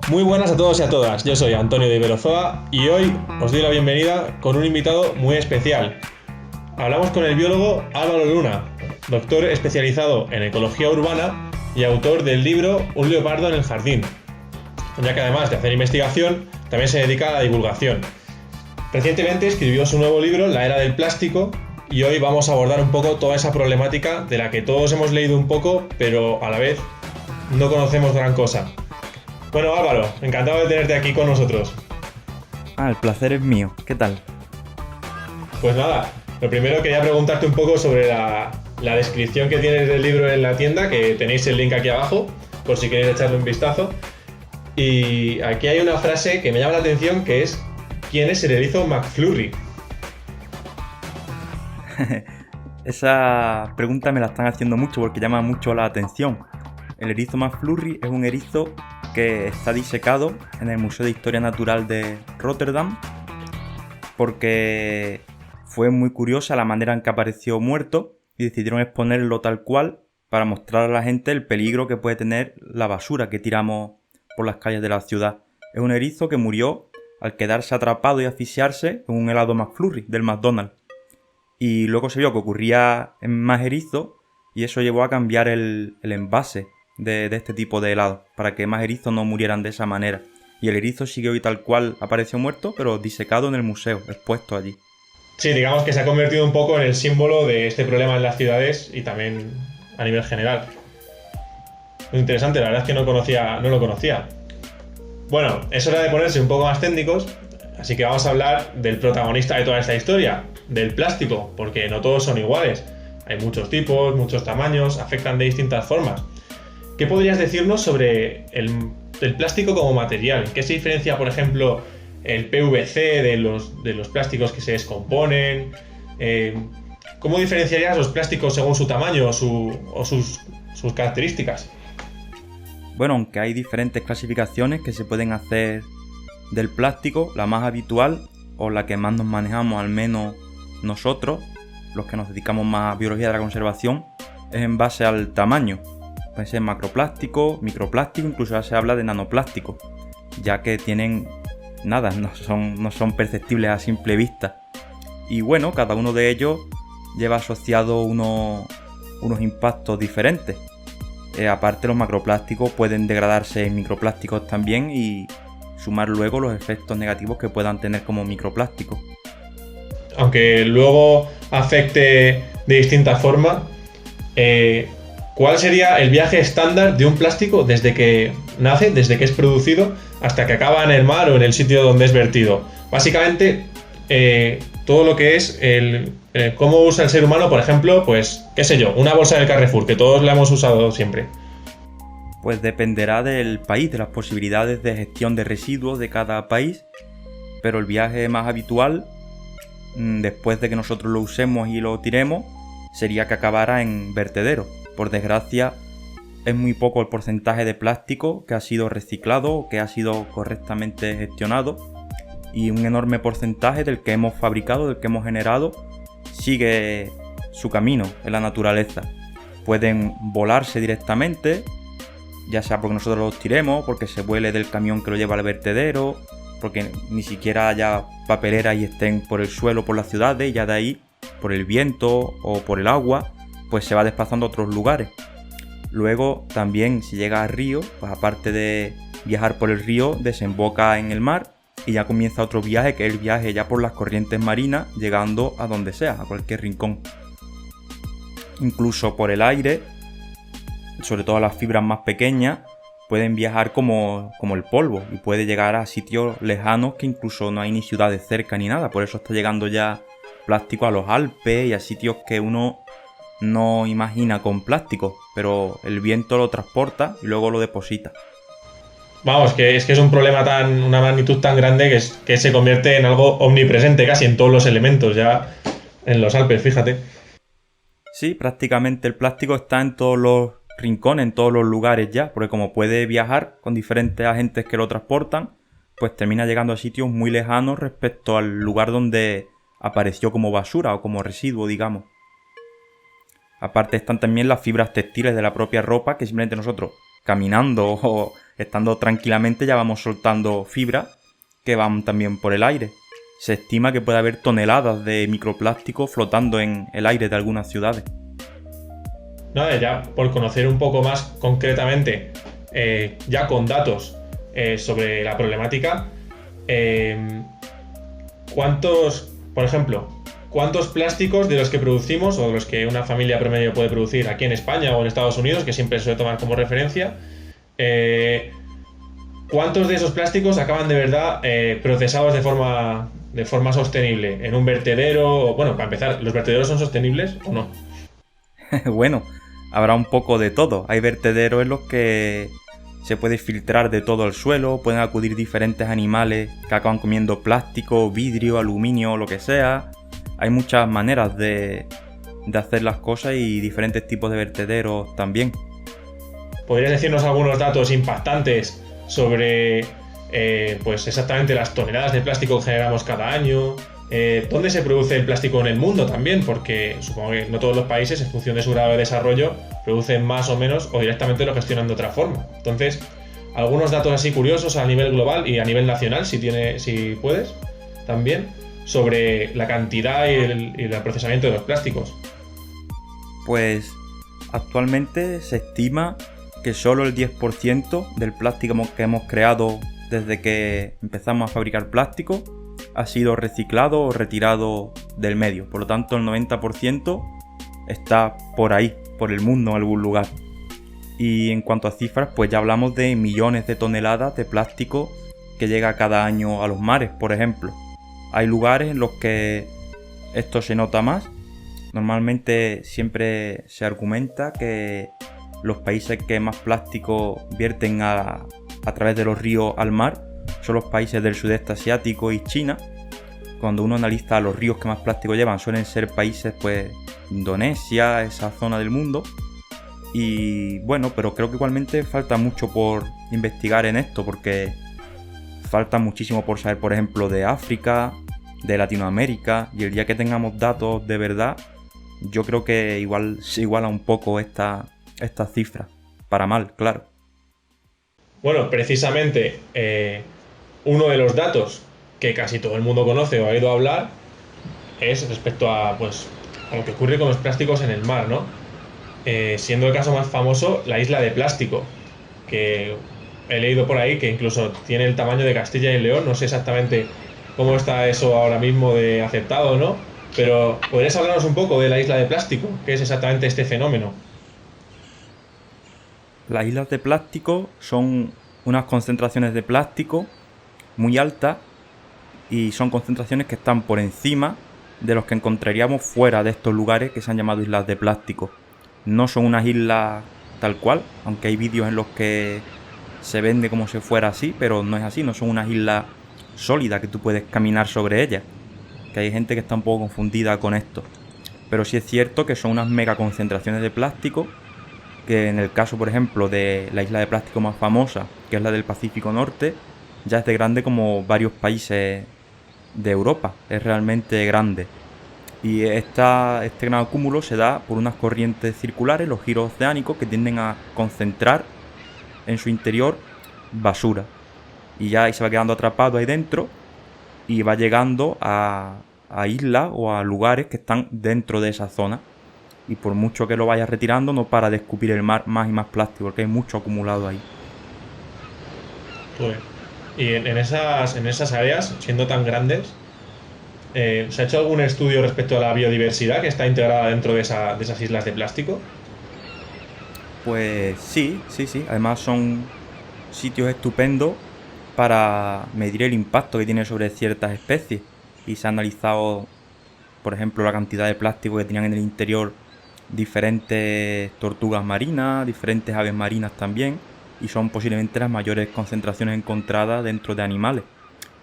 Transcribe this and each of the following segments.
Muy buenas a todos y a todas, yo soy Antonio de Iberozoa y hoy os doy la bienvenida con un invitado muy especial. Hablamos con el biólogo Álvaro Luna, doctor especializado en ecología urbana y autor del libro Un leopardo en el jardín, ya que además de hacer investigación, también se dedica a la divulgación. Recientemente escribió su nuevo libro, La era del plástico, y hoy vamos a abordar un poco toda esa problemática de la que todos hemos leído un poco, pero a la vez no conocemos gran cosa. Bueno, Álvaro, encantado de tenerte aquí con nosotros. El placer es mío. ¿Qué tal? Pues nada, lo primero quería preguntarte un poco sobre la descripción que tienes del libro en la tienda, que tenéis el link aquí abajo, por si queréis echarle un vistazo. Y aquí hay una frase que me llama la atención, que es ¿quién es el erizo McFlurry? Esa pregunta me la están haciendo mucho porque llama mucho la atención. El erizo McFlurry es un erizo que está disecado en el Museo de Historia Natural de Rotterdam porque fue muy curiosa la manera en que apareció muerto y decidieron exponerlo tal cual para mostrar a la gente el peligro que puede tener la basura que tiramos por las calles de la ciudad. Es un erizo que murió al quedarse atrapado y asfixiarse en un helado McFlurry del McDonald's. Y luego se vio que ocurría en más erizos y eso llevó a cambiar el envase de este tipo de helado para que más erizos no murieran de esa manera. Y el erizo sigue hoy tal cual apareció muerto, pero disecado en el museo, expuesto allí. Sí, digamos que se ha convertido un poco en el símbolo de este problema en las ciudades y también a nivel general. Muy interesante, la verdad es que no lo conocía. Bueno, es hora de ponerse un poco más técnicos, así que vamos a hablar del protagonista de toda esta historia, del plástico, porque no todos son iguales. Hay muchos tipos, muchos tamaños, afectan de distintas formas. ¿Qué podrías decirnos sobre el plástico como material? ¿En qué se diferencia, por ejemplo, el PVC de los plásticos que se descomponen? ¿Cómo diferenciarías los plásticos según su tamaño o sus características? Bueno, aunque hay diferentes clasificaciones que se pueden hacer del plástico, la más habitual o la que más nos manejamos, al menos nosotros, los que nos dedicamos más a biología de la conservación, es en base al tamaño. Puede ser macroplástico, microplástico, incluso ya se habla de nanoplástico, ya que tienen nada, no son perceptibles a simple vista. Y bueno, cada uno de ellos lleva asociado unos impactos diferentes. Aparte, los macroplásticos pueden degradarse en microplásticos también y sumar luego los efectos negativos que puedan tener como microplásticos. Aunque luego afecte de distinta forma, ¿cuál sería el viaje estándar de un plástico desde que nace, desde que es producido, hasta que acaba en el mar o en el sitio donde es vertido? Básicamente, todo lo que es cómo usa el ser humano, por ejemplo, pues, qué sé yo, una bolsa del Carrefour, que todos la hemos usado siempre. Pues dependerá del país, de las posibilidades de gestión de residuos de cada país, pero el viaje más habitual, después de que nosotros lo usemos y lo tiremos, sería que acabara en vertedero. Por desgracia, es muy poco el porcentaje de plástico que ha sido reciclado o que ha sido correctamente gestionado, y un enorme porcentaje del que hemos fabricado, del que hemos generado, sigue su camino en la naturaleza. Pueden volarse directamente, ya sea porque nosotros los tiremos, porque se vuele del camión que lo lleva al vertedero, porque ni siquiera haya papelera y estén por el suelo, por las ciudades, y ya de ahí, por el viento o por el agua, pues se va desplazando a otros lugares. Luego también, si llega al río, pues aparte de viajar por el río, desemboca en el mar y ya comienza otro viaje, que es el viaje ya por las corrientes marinas, llegando a donde sea, a cualquier rincón. Incluso por el aire, sobre todo las fibras más pequeñas, pueden viajar como el polvo y puede llegar a sitios lejanos que incluso no hay ni ciudades cerca ni nada. Por eso está llegando ya plástico a los Alpes y a sitios que uno no imagina con plástico, pero el viento lo transporta y luego lo deposita. Vamos, que es un problema una magnitud tan grande que se convierte en algo omnipresente casi en todos los elementos, ya en los Alpes, fíjate. Sí, prácticamente el plástico está en todos los rincones, en todos los lugares ya, porque como puede viajar con diferentes agentes que lo transportan, pues termina llegando a sitios muy lejanos respecto al lugar donde apareció como basura o como residuo, digamos. Aparte están también las fibras textiles de la propia ropa, que simplemente nosotros caminando o estando tranquilamente ya vamos soltando fibras que van también por el aire. Se estima que puede haber toneladas de microplástico flotando en el aire de algunas ciudades. No, ya por conocer un poco más concretamente, ya con datos sobre la problemática, por ejemplo, ¿cuántos plásticos de los que producimos o de los que una familia promedio puede producir aquí en España o en Estados Unidos, que siempre se suele tomar como referencia, cuántos de esos plásticos acaban de verdad procesados de forma sostenible en un vertedero? Bueno, para empezar, ¿los vertederos son sostenibles o no? Bueno, habrá un poco de todo. Hay vertederos en los que se puede filtrar de todo el suelo, pueden acudir diferentes animales que acaban comiendo plástico, vidrio, aluminio, lo que sea. Hay muchas maneras de hacer las cosas y diferentes tipos de vertederos también. ¿Podrías decirnos algunos datos impactantes sobre pues exactamente las toneladas de plástico que generamos cada año? ¿Dónde se produce el plástico en el mundo también? Porque supongo que no todos los países, en función de su grado de desarrollo, producen más o menos o directamente lo gestionan de otra forma. Entonces, algunos datos así curiosos a nivel global y a nivel nacional, si puedes, también, sobre la cantidad y el procesamiento de los plásticos. Pues actualmente se estima que solo el 10% del plástico que hemos creado desde que empezamos a fabricar plástico ha sido reciclado o retirado del medio. Por lo tanto, el 90% está por ahí, por el mundo, en algún lugar. Y en cuanto a cifras, pues ya hablamos de millones de toneladas de plástico que llega cada año a los mares, por ejemplo. Hay lugares en los que esto se nota más. Normalmente siempre se argumenta que los países que más plástico vierten a través de los ríos al mar son los países del sudeste asiático y China. Cuando uno analiza los ríos que más plástico llevan, suelen ser países, pues, Indonesia, esa zona del mundo. Y bueno, pero creo que igualmente falta mucho por investigar en esto, porque falta muchísimo por saber, por ejemplo, de África, de Latinoamérica, y el día que tengamos datos de verdad, yo creo que igual se iguala un poco esta cifra, para mal, claro. Bueno, precisamente uno de los datos que casi todo el mundo conoce o ha oído hablar es respecto a lo que ocurre con los plásticos en el mar, ¿no? Siendo el caso más famoso la isla de plástico, que he leído por ahí que incluso tiene el tamaño de Castilla y León. No sé exactamente cómo está eso ahora mismo de aceptado o no, pero ¿podrías hablarnos un poco de la isla de plástico? ¿Qué es exactamente este fenómeno? Las islas de plástico son unas concentraciones de plástico muy altas y son concentraciones que están por encima de los que encontraríamos fuera de estos lugares que se han llamado islas de plástico. No son unas islas tal cual, aunque hay vídeos en los que se vende como si fuera así, pero no es así, no son unas islas sólidas que tú puedes caminar sobre ellas, que hay gente que está un poco confundida con esto. Pero sí es cierto que son unas mega concentraciones de plástico, que en el caso, por ejemplo, de la isla de plástico más famosa, que es la del Pacífico Norte, ya es de grande como varios países de Europa, es realmente grande. Y este gran acúmulo se da por unas corrientes circulares, los giros oceánicos, que tienden a concentrar en su interior basura. Y ya ahí se va quedando atrapado ahí dentro y va llegando a islas o a lugares que están dentro de esa zona. Y por mucho que lo vayas retirando, no para de escupir el mar más y más plástico, porque hay mucho acumulado ahí. Pues, y en esas áreas, siendo tan grandes, ¿se ha hecho algún estudio respecto a la biodiversidad que está integrada dentro de esas islas de plástico? Pues sí. Además son sitios estupendos para medir el impacto que tiene sobre ciertas especies. Y se ha analizado, por ejemplo, la cantidad de plástico que tenían en el interior diferentes tortugas marinas, diferentes aves marinas también, y son posiblemente las mayores concentraciones encontradas dentro de animales.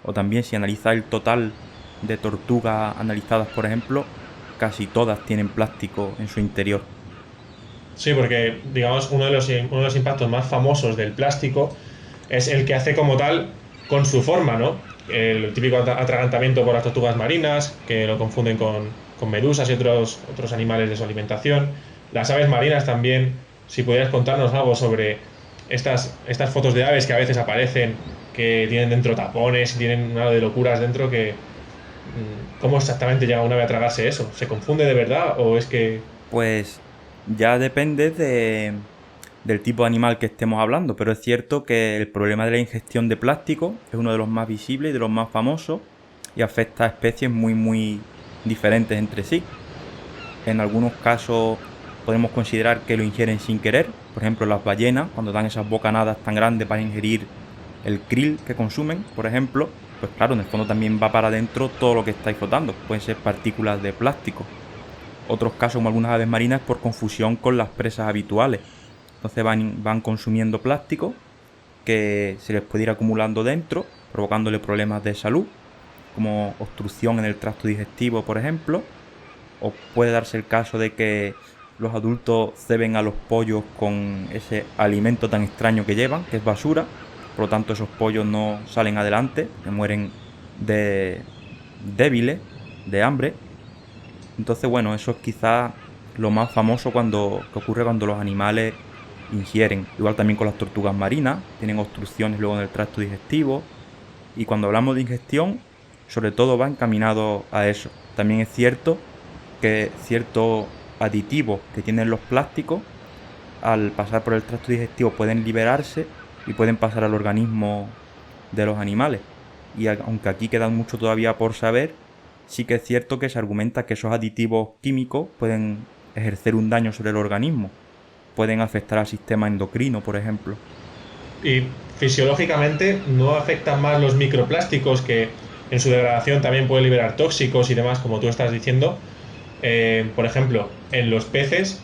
O también, si analizas el total de tortugas analizadas, por ejemplo, casi todas tienen plástico en su interior. Sí, porque digamos uno de los impactos más famosos del plástico es el que hace como tal con su forma, ¿no? El típico atragantamiento por las tortugas marinas, que lo confunden con medusas y otros animales de su alimentación. Las aves marinas también, si pudieras contarnos algo sobre estas fotos de aves que a veces aparecen, que tienen dentro tapones, tienen una de locuras dentro que... ¿Cómo exactamente llega un ave a tragarse eso? ¿Se confunde de verdad o es que...? Pues ya depende del tipo de animal que estemos hablando, pero es cierto que el problema de la ingestión de plástico es uno de los más visibles y de los más famosos y afecta a especies muy diferentes entre sí. En algunos casos podemos considerar que lo ingieren sin querer, por ejemplo las ballenas, cuando dan esas bocanadas tan grandes para ingerir el krill que consumen, por ejemplo, pues claro, en el fondo también va para adentro todo lo que está ahí flotando, pueden ser partículas de plástico. Otros casos, como algunas aves marinas, por confusión con las presas habituales. Entonces van consumiendo plástico que se les puede ir acumulando dentro, provocándole problemas de salud, como obstrucción en el tracto digestivo, por ejemplo. O puede darse el caso de que los adultos ceben a los pollos con ese alimento tan extraño que llevan, que es basura. Por lo tanto, esos pollos no salen adelante, que mueren débiles, de hambre. Entonces, bueno, eso es quizás lo más famoso que ocurre cuando los animales ingieren. Igual también con las tortugas marinas, tienen obstrucciones luego en el tracto digestivo. Y cuando hablamos de ingestión, sobre todo va encaminado a eso. También es cierto que ciertos aditivos que tienen los plásticos, al pasar por el tracto digestivo pueden liberarse y pueden pasar al organismo de los animales. Y aunque aquí queda mucho todavía por saber, sí que es cierto que se argumenta que esos aditivos químicos pueden ejercer un daño sobre el organismo. Pueden afectar al sistema endocrino, por ejemplo. Y fisiológicamente no afectan más los microplásticos que en su degradación también pueden liberar tóxicos y demás, como tú estás diciendo. Por ejemplo, en los peces,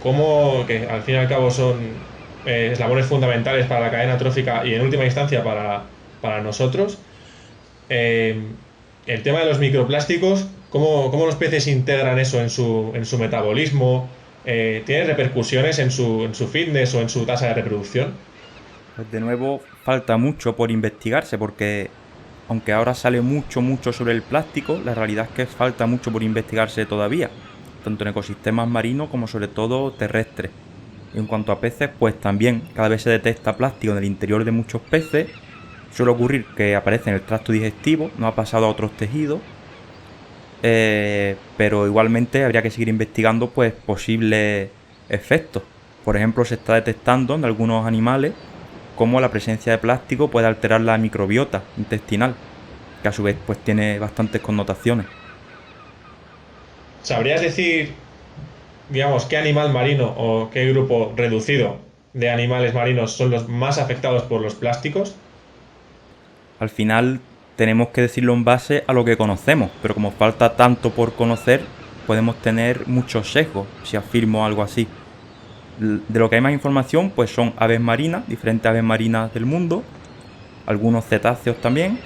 como que al fin y al cabo son eslabones fundamentales para la cadena trófica y en última instancia para nosotros. El tema de los microplásticos, ¿cómo los peces integran eso en su metabolismo? ¿Tiene repercusiones en su fitness o en su tasa de reproducción? Pues de nuevo falta mucho por investigarse, porque aunque ahora sale mucho sobre el plástico, la realidad es que falta mucho por investigarse todavía, tanto en ecosistemas marinos como sobre todo terrestres. Y en cuanto a peces, pues también cada vez se detecta plástico en el interior de muchos peces. Suele ocurrir que aparece en el tracto digestivo, no ha pasado a otros tejidos, pero igualmente habría que seguir investigando pues posibles efectos. Por ejemplo, se está detectando en algunos animales cómo la presencia de plástico puede alterar la microbiota intestinal, que a su vez pues tiene bastantes connotaciones. ¿Sabrías decir, digamos, qué animal marino o qué grupo reducido de animales marinos son los más afectados por los plásticos? Al final tenemos que decirlo en base a lo que conocemos, pero como falta tanto por conocer, podemos tener muchos sesgos si afirmo algo así. De lo que hay más información, pues son aves marinas, diferentes aves marinas del mundo, algunos cetáceos también,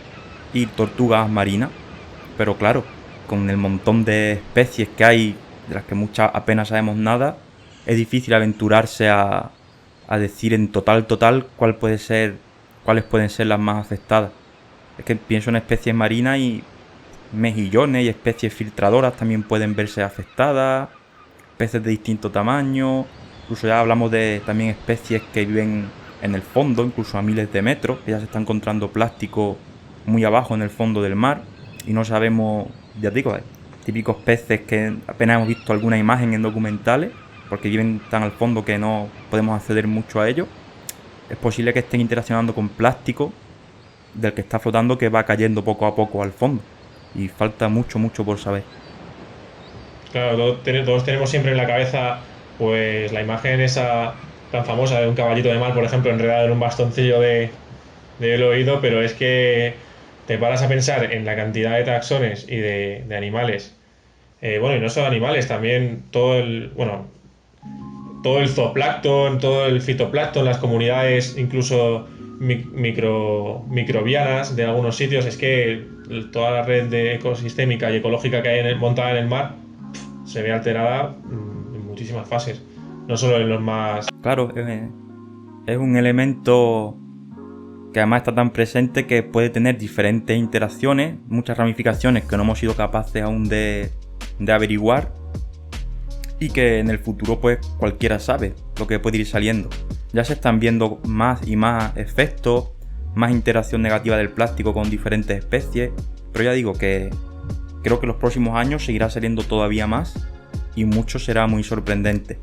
y tortugas marinas. Pero claro, con el montón de especies que hay, de las que muchas apenas sabemos nada, es difícil aventurarse a decir en total cuáles pueden ser las más afectadas. Es que pienso en especies marinas y mejillones y especies filtradoras también pueden verse afectadas, peces de distinto tamaño, incluso ya hablamos de también especies que viven en el fondo, incluso a miles de metros, que ya se está encontrando plástico muy abajo en el fondo del mar y no sabemos, ya digo, típicos peces que apenas hemos visto alguna imagen en documentales porque viven tan al fondo que no podemos acceder mucho a ellos. Es posible que estén interaccionando con plástico del que está flotando, que va cayendo poco a poco al fondo, y falta mucho por saber. Claro, todos tenemos siempre en la cabeza pues la imagen esa tan famosa de un caballito de mar, por ejemplo, enredado en un bastoncillo del oído, pero es que te paras a pensar en la cantidad de taxones y de animales. Bueno, y no solo animales, también todo el zooplancton, todo el fitoplancton, las comunidades incluso microbianas de algunos sitios. Es que toda la red de ecosistémica y ecológica que hay montada en el mar se ve alterada en muchísimas fases, no solo en los más... Claro, es un elemento que además está tan presente que puede tener diferentes interacciones, muchas ramificaciones que no hemos sido capaces aún de averiguar. y que en el futuro pues cualquiera sabe lo que puede ir saliendo. Ya se están viendo más y más efectos, más interacción negativa del plástico con diferentes especies, pero ya digo que creo que los próximos años seguirá saliendo todavía más y mucho será muy sorprendente.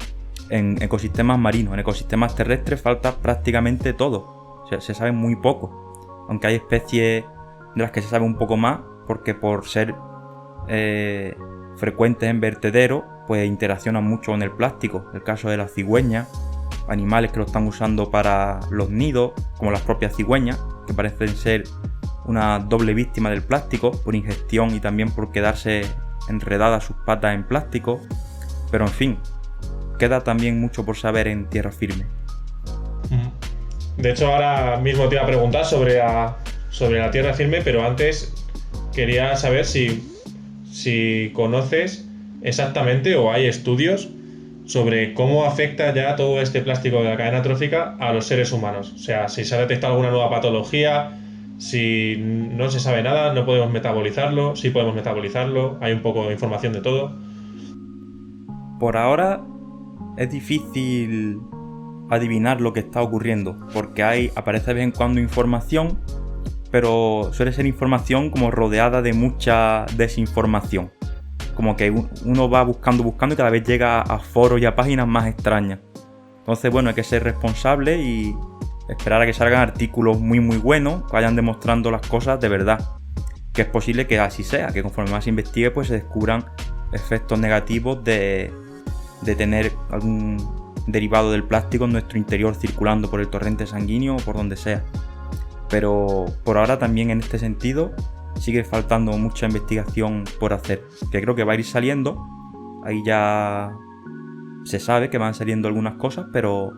En ecosistemas marinos, en ecosistemas terrestres falta prácticamente todo, o sea, se sabe muy poco, aunque hay especies de las que se sabe un poco más porque por ser frecuentes en vertederos pues interaccionan mucho con el plástico. El caso de las cigüeñas, animales que lo están usando para los nidos, como las propias cigüeñas, que parecen ser una doble víctima del plástico por ingestión y también por quedarse enredadas sus patas en plástico. Pero en fin, queda también mucho por saber en tierra firme. De hecho, ahora mismo te iba a preguntar sobre la tierra firme, pero antes quería saber si conoces exactamente o hay estudios sobre cómo afecta ya todo este plástico de la cadena trófica a los seres humanos. O sea, si se ha detectado alguna nueva patología, si no se sabe nada, no podemos metabolizarlo, si podemos metabolizarlo, hay un poco de información de todo. Por ahora es difícil adivinar lo que está ocurriendo, porque aparece de vez en cuando información, pero suele ser información como rodeada de mucha desinformación. Como que uno va buscando y cada vez llega a foros y a páginas más extrañas. Entonces, bueno, hay que ser responsable y esperar a que salgan artículos muy muy buenos, que vayan demostrando las cosas de verdad. Que es posible que así sea, que conforme más se investigue pues se descubran efectos negativos de tener algún derivado del plástico en nuestro interior circulando por el torrente sanguíneo o por donde sea. Pero por ahora también en este sentido sigue faltando mucha investigación por hacer, que creo que va a ir saliendo. Ahí ya se sabe que van saliendo algunas cosas, pero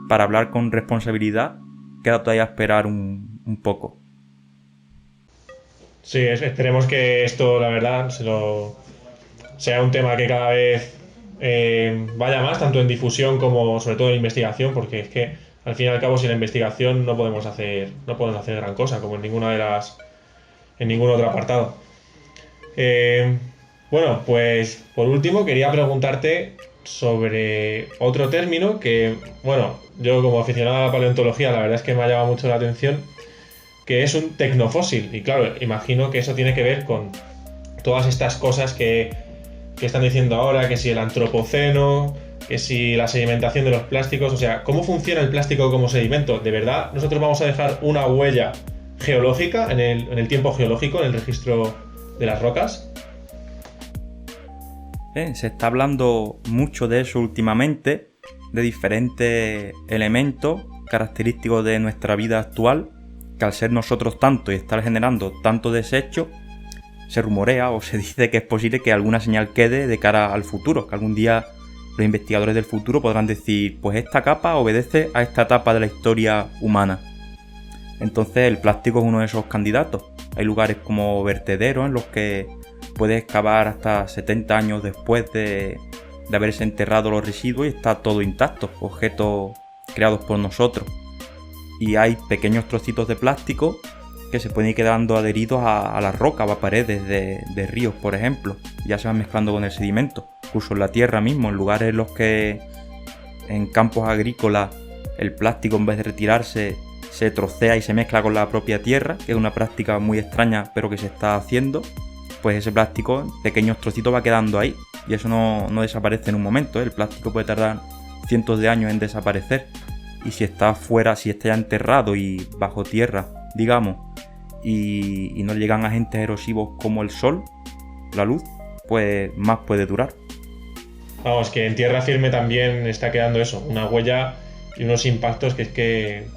para hablar con responsabilidad queda todavía esperar un poco. Sí, esperemos que esto, la verdad, sea un tema que cada vez vaya más, tanto en difusión como sobre todo en investigación, porque es que al fin y al cabo sin la investigación no podemos hacer gran cosa, como en ningún otro apartado. Bueno, pues por último quería preguntarte sobre otro término que, bueno, yo como aficionado a la paleontología la verdad es que me ha llamado mucho la atención, que es un tecnofósil. Y claro, imagino que eso tiene que ver con todas estas cosas que están diciendo ahora, que si el antropoceno, que si la sedimentación de los plásticos, o sea, ¿cómo funciona el plástico como sedimento? ¿De verdad nosotros vamos a dejar una huella geológica en el tiempo geológico, en el registro de las rocas? Se está hablando mucho de eso últimamente, de diferentes elementos característicos de nuestra vida actual, que al ser nosotros tanto y estar generando tanto desecho, se rumorea o se dice que es posible que alguna señal quede de cara al futuro, que algún día los investigadores del futuro podrán decir, pues esta capa obedece a esta etapa de la historia humana. Entonces el plástico es uno de esos candidatos. Hay lugares como vertederos en los que puedes excavar hasta 70 años después de haberse enterrado los residuos y está todo intacto, objetos creados por nosotros. Y hay pequeños trocitos de plástico que se pueden ir quedando adheridos a las rocas o a paredes de ríos, por ejemplo. Ya se van mezclando con el sedimento. Incluso en la tierra mismo, en lugares en los que en campos agrícolas el plástico en vez de retirarse se trocea y se mezcla con la propia tierra, que es una práctica muy extraña pero que se está haciendo, pues ese plástico en pequeños trocitos va quedando ahí y eso no desaparece en un momento, ¿eh? El plástico puede tardar cientos de años en desaparecer y si está fuera, si está ya enterrado y bajo tierra, digamos, y no llegan agentes erosivos como el sol, la luz, pues más puede durar. Vamos, que en tierra firme también está quedando eso, una huella y unos impactos que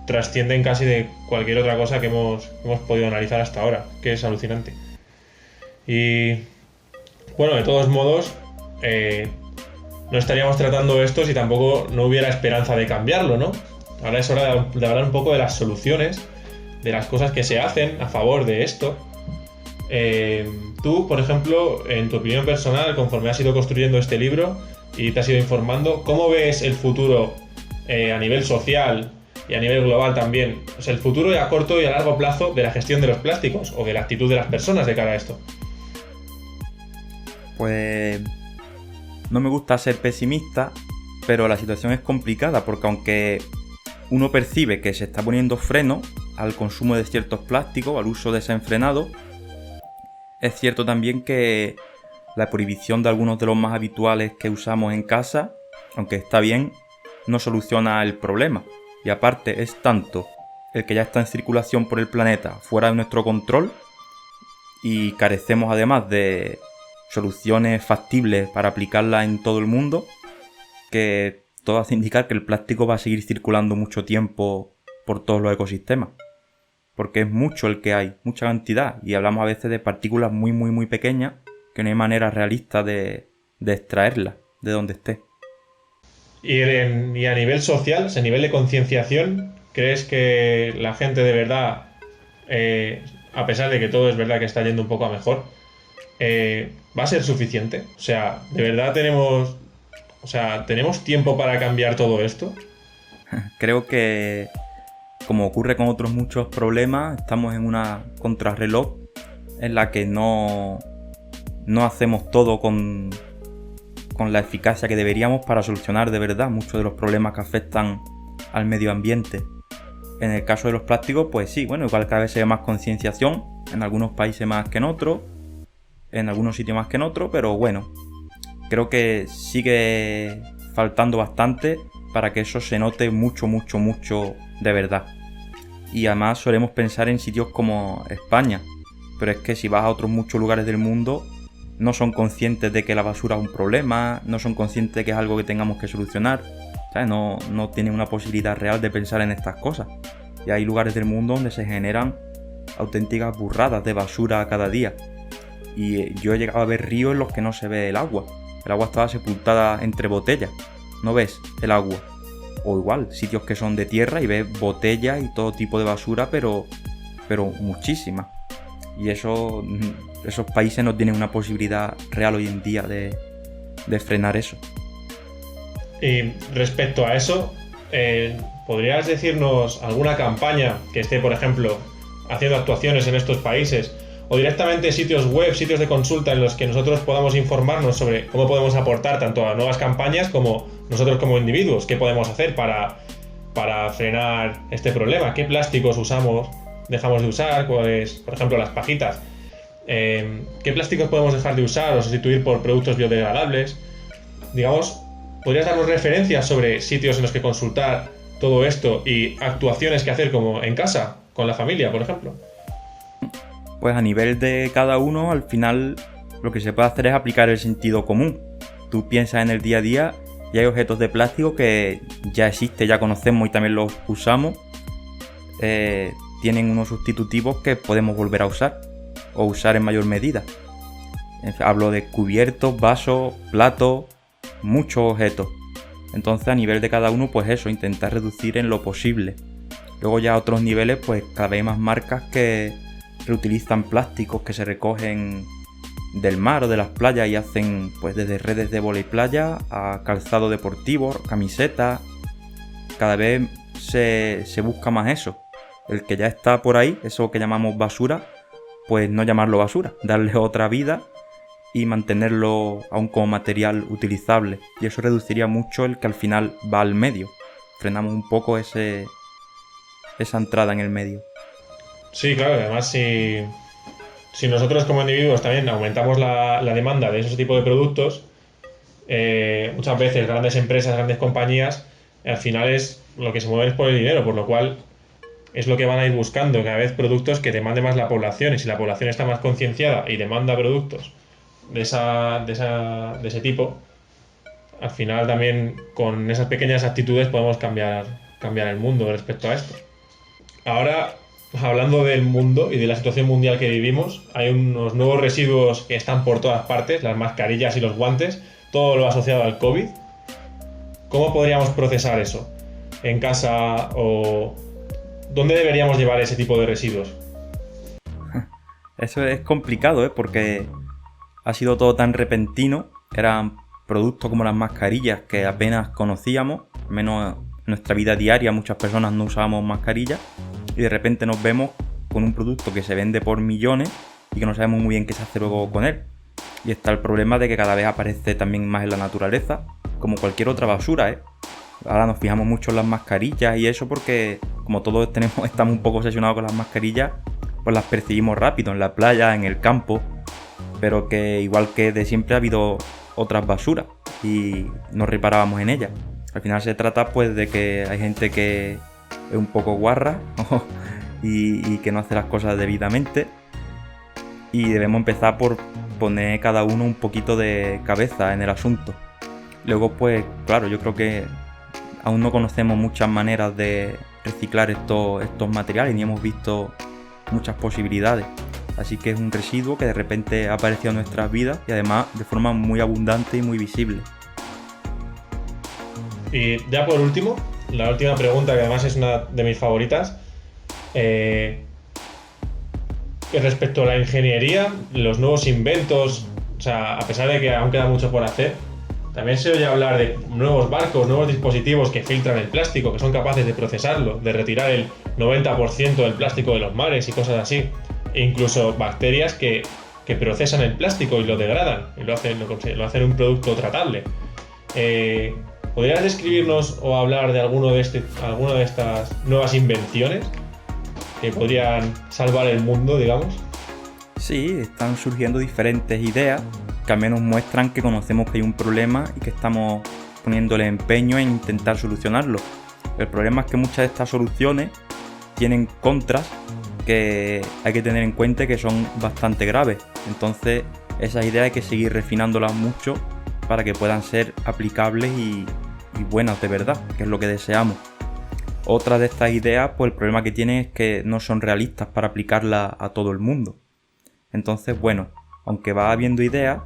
trascienden casi de cualquier otra cosa que hemos podido analizar hasta ahora, que es alucinante. Y bueno, de todos modos, no estaríamos tratando esto si tampoco no hubiera esperanza de cambiarlo, ¿no? Ahora es hora de hablar un poco de las soluciones, de las cosas que se hacen a favor de esto. Tú, por ejemplo, en tu opinión personal, conforme has ido construyendo este libro y te has ido informando, ¿cómo ves el futuro a nivel social y a nivel global también? O sea, el futuro a corto y a largo plazo de la gestión de los plásticos o de la actitud de las personas de cara a esto. Pues no me gusta ser pesimista, pero la situación es complicada porque aunque uno percibe que se está poniendo freno al consumo de ciertos plásticos, al uso desenfrenado, es cierto también que la prohibición de algunos de los más habituales que usamos en casa, aunque está bien, no soluciona el problema. Y aparte es tanto el que ya está en circulación por el planeta fuera de nuestro control y carecemos además de soluciones factibles para aplicarla en todo el mundo, que todo hace indicar que el plástico va a seguir circulando mucho tiempo por todos los ecosistemas. Porque es mucho el que hay, mucha cantidad, y hablamos a veces de partículas muy muy muy pequeñas que no hay manera realista de extraerlas de donde esté. Y a nivel social, o sea, a nivel de concienciación, ¿crees que la gente de verdad, a pesar de que todo es verdad que está yendo un poco a mejor, va a ser suficiente? O sea, ¿de verdad tenemos tiempo para cambiar todo esto? Creo que, como ocurre con otros muchos problemas, estamos en una contrarreloj en la que no hacemos todo con la eficacia que deberíamos para solucionar de verdad muchos de los problemas que afectan al medio ambiente. En el caso de los plásticos, pues sí, bueno, igual cada vez se ve más concienciación, en algunos países más que en otros, en algunos sitios más que en otros, pero bueno, creo que sigue faltando bastante para que eso se note mucho, mucho, mucho de verdad. Y además solemos pensar en sitios como España, pero es que si vas a otros muchos lugares del mundo, no son conscientes de que la basura es un problema, no son conscientes de que es algo que tengamos que solucionar, ¿sabes? No tienen una posibilidad real de pensar en estas cosas. Y hay lugares del mundo donde se generan auténticas burradas de basura cada día. Y yo he llegado a ver ríos en los que no se ve el agua. El agua estaba sepultada entre botellas. No ves el agua. O igual, sitios que son de tierra y ves botellas y todo tipo de basura, pero muchísimas. Y esos países no tienen una posibilidad real hoy en día de frenar eso. Y respecto a eso, ¿podrías decirnos alguna campaña que esté, por ejemplo, haciendo actuaciones en estos países? O directamente sitios web, sitios de consulta en los que nosotros podamos informarnos sobre cómo podemos aportar tanto a nuevas campañas como nosotros como individuos, qué podemos hacer para frenar este problema, qué plásticos dejamos de usar, cuáles, por ejemplo, las pajitas, qué plásticos podemos dejar de usar o sustituir por productos biodegradables. Digamos, ¿podrías darnos referencias sobre sitios en los que consultar todo esto y actuaciones que hacer como en casa, con la familia, por ejemplo? Pues a nivel de cada uno, al final lo que se puede hacer es aplicar el sentido común. Tú piensas en el día a día y hay objetos de plástico que ya existen, ya conocemos y también los usamos. Tienen unos sustitutivos que podemos volver a usar o usar en mayor medida. Hablo de cubiertos, vasos, platos, muchos objetos. Entonces a nivel de cada uno, pues eso, intentar reducir en lo posible. Luego ya a otros niveles, pues cada vez hay más marcas que reutilizan plásticos que se recogen del mar o de las playas y hacen pues desde redes de vóley playa a calzado deportivo, camisetas. Cada vez se busca más eso. El que ya está por ahí, eso que llamamos basura, pues no llamarlo basura, darle otra vida y mantenerlo aún como material utilizable. Y eso reduciría mucho el que al final va al medio. Frenamos un poco esa entrada en el medio. Sí, claro, además si nosotros como individuos también aumentamos la demanda de ese tipo de productos, muchas veces grandes empresas, grandes compañías, al final es lo que se mueve es por el dinero, por lo cual es lo que van a ir buscando cada vez productos que demande más la población, y si la población está más concienciada y demanda productos de ese tipo, al final también con esas pequeñas actitudes podemos cambiar el mundo respecto a esto. Ahora, hablando del mundo y de la situación mundial que vivimos, hay unos nuevos residuos que están por todas partes, las mascarillas y los guantes, todo lo asociado al COVID. ¿Cómo podríamos procesar eso? ¿En casa o dónde deberíamos llevar ese tipo de residuos? Eso es complicado, porque ha sido todo tan repentino. Eran productos como las mascarillas que apenas conocíamos, menos en nuestra vida diaria muchas personas no usábamos mascarillas. Y de repente nos vemos con un producto que se vende por millones y que no sabemos muy bien qué se hace luego con él. Y está el problema de que cada vez aparece también más en la naturaleza, como cualquier otra basura, ¿eh? Ahora nos fijamos mucho en las mascarillas y eso porque como todos estamos un poco obsesionados con las mascarillas, pues las percibimos rápido en la playa, en el campo, pero que igual que de siempre ha habido otras basuras y no reparábamos en ellas. Al final se trata pues de que hay gente que es un poco guarra y que no hace las cosas debidamente, y debemos empezar por poner cada uno un poquito de cabeza en el asunto. Luego pues claro, yo creo que aún no conocemos muchas maneras de reciclar estos materiales ni hemos visto muchas posibilidades. Así que es un residuo que de repente ha aparecido en nuestras vidas y además de forma muy abundante y muy visible. Y ya por último, la última pregunta, que además es una de mis favoritas. Respecto a la ingeniería, los nuevos inventos, o sea, a pesar de que aún queda mucho por hacer, también se oye hablar de nuevos barcos, nuevos dispositivos que filtran el plástico, que son capaces de procesarlo, de retirar el 90% del plástico de los mares y cosas así. E incluso bacterias que procesan el plástico y lo degradan, y lo hacen un producto tratable. ¿Podrías describirnos o hablar de alguna de estas nuevas invenciones que podrían salvar el mundo, digamos? Sí, están surgiendo diferentes ideas que al menos muestran que conocemos que hay un problema y que estamos poniéndole empeño en intentar solucionarlo. El problema es que muchas de estas soluciones tienen contras que hay que tener en cuenta que son bastante graves. Entonces esas ideas hay que seguir refinándolas mucho para que puedan ser aplicables y buenas de verdad, que es lo que deseamos. Otra de estas ideas, pues el problema que tienen es que no son realistas para aplicarlas a todo el mundo. Entonces, bueno, aunque va habiendo ideas,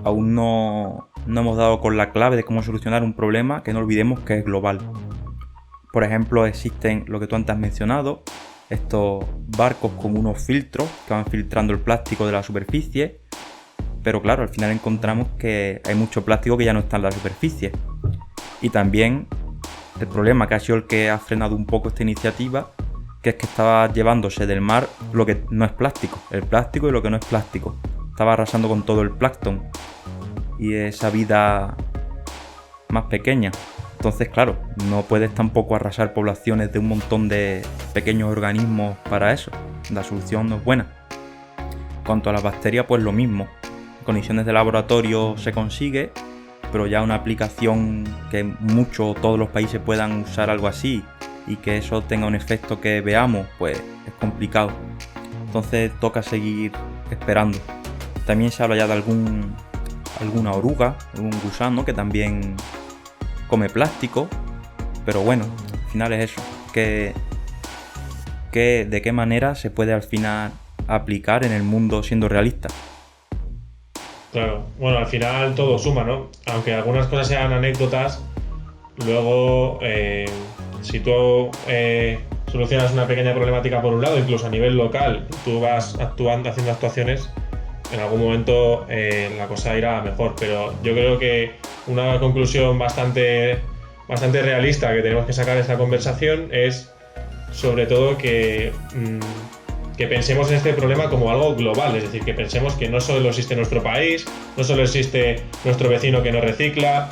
aún no hemos dado con la clave de cómo solucionar un problema que no olvidemos que es global. Por ejemplo, existen lo que tú antes has mencionado, estos barcos con unos filtros que van filtrando el plástico de la superficie, pero claro, al final encontramos que hay mucho plástico que ya no está en la superficie. Y también el problema que ha sido el que ha frenado un poco esta iniciativa, que es que estaba llevándose del mar lo que no es plástico, el plástico y lo que no es plástico. Estaba arrasando con todo el plancton y esa vida más pequeña. Entonces, claro, no puedes tampoco arrasar poblaciones de un montón de pequeños organismos para eso. La solución no es buena. En cuanto a las bacterias, pues lo mismo. En condiciones de laboratorio se consigue, pero ya una aplicación que todos los países puedan usar algo así y que eso tenga un efecto que veamos, pues es complicado. Entonces toca seguir esperando. También se habla ya de alguna oruga, algún gusano que también come plástico, pero bueno, al final es eso, de qué manera se puede al final aplicar en el mundo siendo realista. Claro, bueno, al final todo suma, ¿no? Aunque algunas cosas sean anécdotas, luego si tú solucionas una pequeña problemática por un lado, incluso a nivel local, tú vas haciendo actuaciones, en algún momento la cosa irá mejor. Pero yo creo que una conclusión bastante realista que tenemos que sacar de esta conversación es sobre todo que pensemos en este problema como algo global, es decir, que pensemos que no solo existe nuestro país, no solo existe nuestro vecino que no recicla,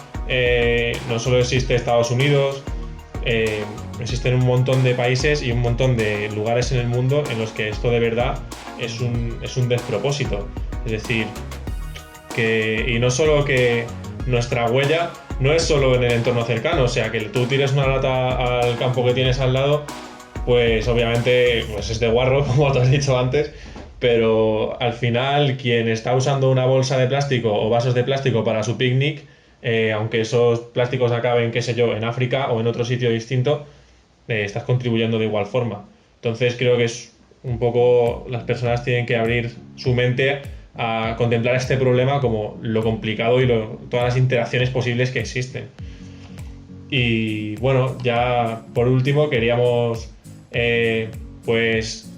no solo existe Estados Unidos, existen un montón de países y un montón de lugares en el mundo en los que esto de verdad es un despropósito. Es decir, y no solo que nuestra huella no es solo en el entorno cercano, o sea, que tú tires una lata al campo que tienes al lado, pues obviamente pues es de guarro, como te has dicho antes, pero al final quien está usando una bolsa de plástico o vasos de plástico para su picnic, aunque esos plásticos acaben, qué sé yo, en África o en otro sitio distinto, estás contribuyendo de igual forma. Entonces creo que es un poco, las personas tienen que abrir su mente a contemplar este problema como lo complicado y todas las interacciones posibles que existen. Y bueno, ya por último queríamos pues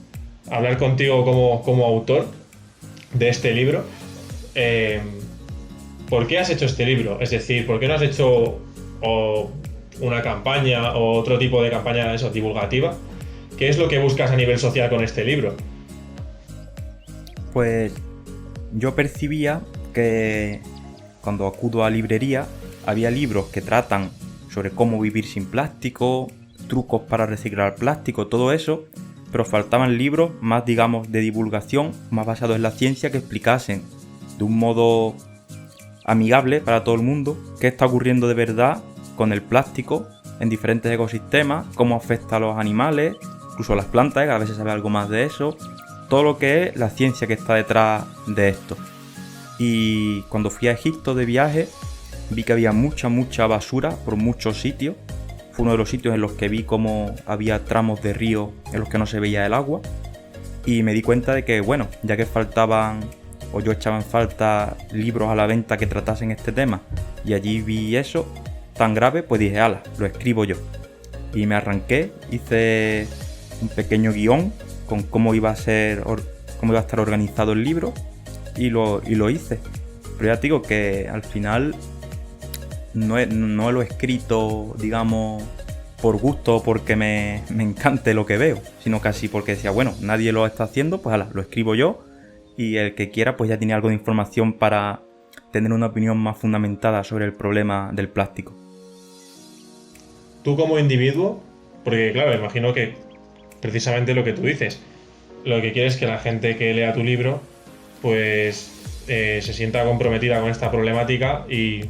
hablar contigo como autor de este libro. ¿Por qué has hecho este libro? Es decir, ¿por qué no has hecho una campaña o otro tipo de campaña divulgativa? ¿Qué es lo que buscas a nivel social con este libro? Pues yo percibía que cuando acudo a librería había libros que tratan sobre cómo vivir sin plástico, trucos para reciclar plástico, todo eso, pero faltaban libros más, digamos, de divulgación, más basados en la ciencia, que explicasen de un modo amigable para todo el mundo qué está ocurriendo de verdad con el plástico en diferentes ecosistemas, cómo afecta a los animales, incluso a las plantas, que a veces sabe algo más de eso, todo lo que es la ciencia que está detrás de esto. Y cuando fui a Egipto de viaje, vi que había mucha basura por muchos sitios. Fue uno de los sitios en los que vi cómo había tramos de río en los que no se veía el agua. Y me di cuenta de que, bueno, ya que faltaban, o yo echaba en falta, libros a la venta que tratasen este tema, y allí vi eso tan grave, pues dije, ala, lo escribo yo. Y me arranqué, hice un pequeño guión con cómo iba a estar organizado el libro, y lo hice. Pero ya te digo que al final no lo he escrito, digamos, por gusto o porque me encante lo que veo, sino casi porque decía, bueno, nadie lo está haciendo, pues ala, lo escribo yo, y el que quiera pues ya tiene algo de información para tener una opinión más fundamentada sobre el problema del plástico. Tú como individuo, porque claro, imagino que precisamente lo que tú dices, lo que quieres es que la gente que lea tu libro pues se sienta comprometida con esta problemática y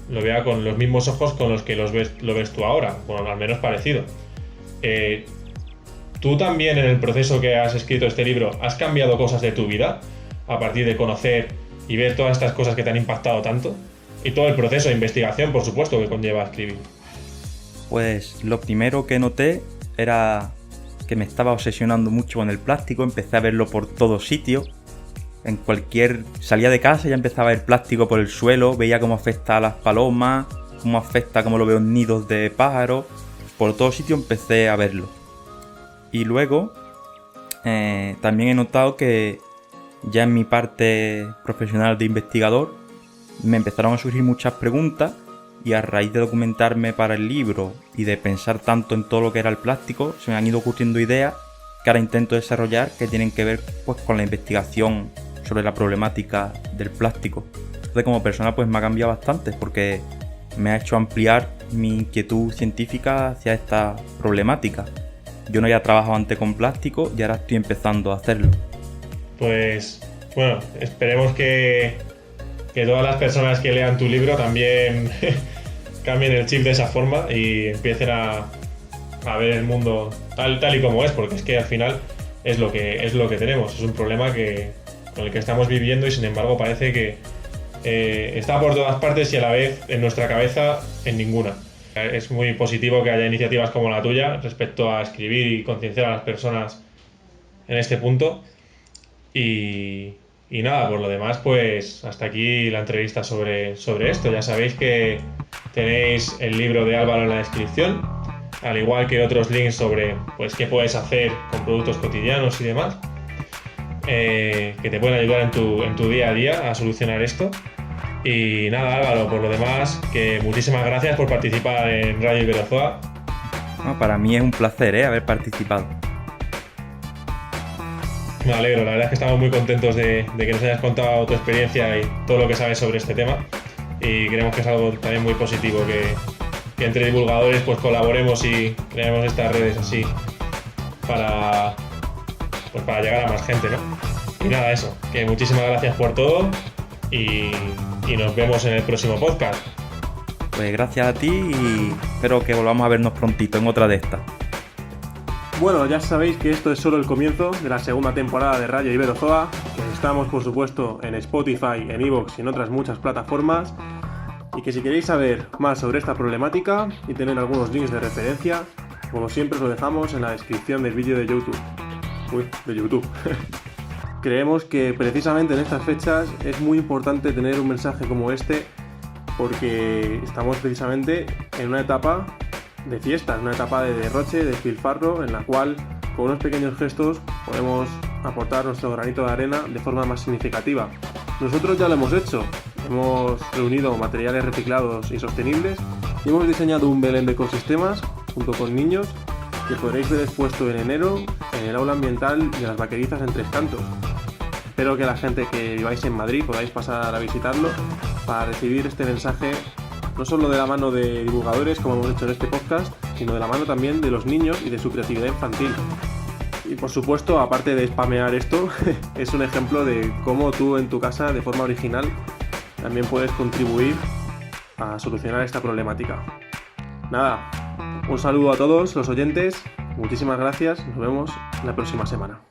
lo vea con los mismos ojos con los que lo ves tú ahora, bueno, al menos parecido. ¿Tú también en el proceso que has escrito este libro has cambiado cosas de tu vida a partir de conocer y ver todas estas cosas que te han impactado tanto? Y todo el proceso de investigación, por supuesto, que conlleva escribir. Pues lo primero que noté era que me estaba obsesionando mucho con el plástico. Empecé a verlo por todos sitios. Salía de casa y ya empezaba a ver plástico por el suelo, veía cómo afecta a las palomas, cómo lo veo en nidos de pájaros. Por todos sitios empecé a verlo. Y luego también he notado que ya en mi parte profesional de investigador me empezaron a surgir muchas preguntas, y a raíz de documentarme para el libro y de pensar tanto en todo lo que era el plástico, se me han ido ocurriendo ideas que ahora intento desarrollar, que tienen que ver pues con la investigación sobre la problemática del plástico. Entonces, como persona pues me ha cambiado bastante, porque me ha hecho ampliar mi inquietud científica hacia esta problemática. Yo no había trabajado antes con plástico y ahora estoy empezando a hacerlo. Pues bueno, esperemos que todas las personas que lean tu libro también cambien el chip de esa forma y empiecen a ver el mundo tal y como es, porque es que al final es lo que tenemos. Es un problema con el que estamos viviendo y sin embargo parece que está por todas partes y a la vez en nuestra cabeza en ninguna. Es muy positivo que haya iniciativas como la tuya respecto a escribir y concienciar a las personas en este punto. Y nada, por lo demás, pues hasta aquí la entrevista sobre esto. Ya sabéis que tenéis el libro de Álvaro en la descripción, al igual que otros links sobre pues qué puedes hacer con productos cotidianos y demás, que te pueden ayudar en tu día a día a solucionar esto. Y nada, Álvaro, por lo demás, que muchísimas gracias por participar en Radio Iberozoa. No, para mí es un placer haber participado. Me alegro, la verdad es que estamos muy contentos de que nos hayas contado tu experiencia y todo lo que sabes sobre este tema, y creemos que es algo también muy positivo que entre divulgadores pues colaboremos y creemos estas redes así para llegar a más gente, ¿no? Y nada, eso, que muchísimas gracias por todo y nos vemos en el próximo podcast. Pues gracias a ti y espero que volvamos a vernos prontito en otra de estas. Bueno, ya sabéis que esto es solo el comienzo de la segunda temporada de Radio Iberozoa, que estamos por supuesto en Spotify, en iVoox y en otras muchas plataformas, y que si queréis saber más sobre esta problemática y tener algunos links de referencia, como siempre os lo dejamos en la descripción del vídeo de YouTube. Creemos que precisamente en estas fechas es muy importante tener un mensaje como este, porque estamos precisamente en una etapa de fiestas, una etapa de derroche, de despilfarro, en la cual con unos pequeños gestos podemos aportar nuestro granito de arena de forma más significativa. Nosotros ya lo hemos hecho, hemos reunido materiales reciclados y sostenibles y hemos diseñado un Belén de ecosistemas junto con niños que podréis ver expuesto en enero en el aula ambiental de las Vaquerizas en Tres Cantos. espero que la gente que viváis en Madrid podáis pasar a visitarlo para recibir este mensaje, no solo de la mano de divulgadores como hemos hecho en este podcast, sino de la mano también de los niños y de su creatividad infantil. Y por supuesto, aparte de spamear esto, es un ejemplo de cómo tú en tu casa, de forma original, también puedes contribuir a solucionar esta problemática. Nada, un saludo a todos los oyentes, muchísimas gracias, nos vemos la próxima semana.